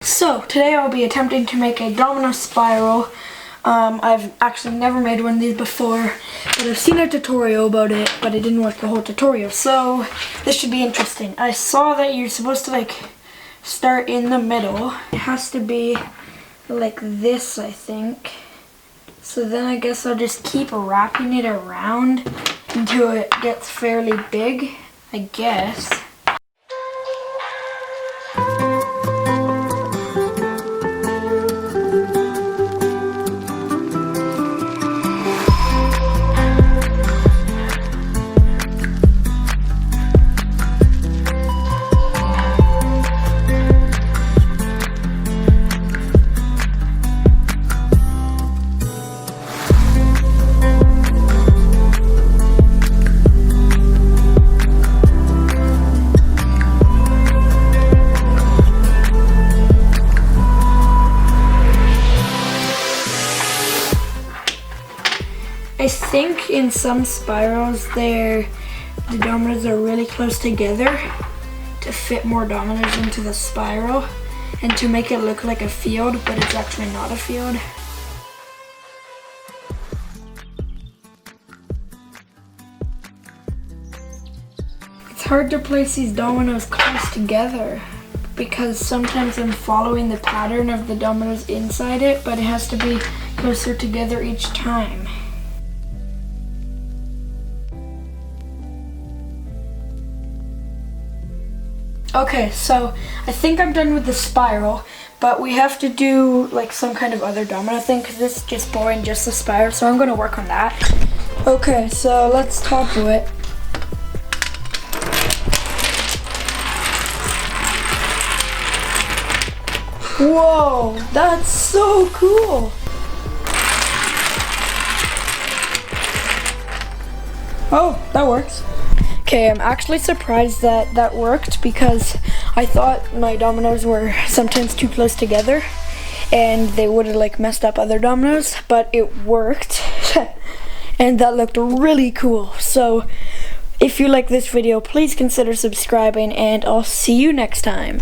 So today I'll be attempting to make a domino spiral. I've actually never made one of these before, but I've seen a tutorial about it, but I didn't watch the whole tutorial, so this should be interesting. I saw that you're supposed to start in the middle. It has to be like this, I think. So then I guess I'll just keep wrapping it around until it gets fairly big, I guess. I think in some spirals the dominoes are really close together to fit more dominoes into the spiral and to make it look like a field, but it's actually not a field. It's hard to place these dominoes close together because sometimes I'm following the pattern of the dominoes inside it, but it has to be closer together each time. Okay, so I think I'm done with the spiral, but we have to do like some kind of other domino thing because this is just boring, just the spiral, so I'm going to work on that. Okay, so let's topple it. Whoa, that's so cool! Oh, that works. Okay, I'm actually surprised that that worked because I thought my dominoes were sometimes too close together and they would have messed up other dominoes, but it worked and that looked really cool. So if you like this video, please consider subscribing and I'll see you next time.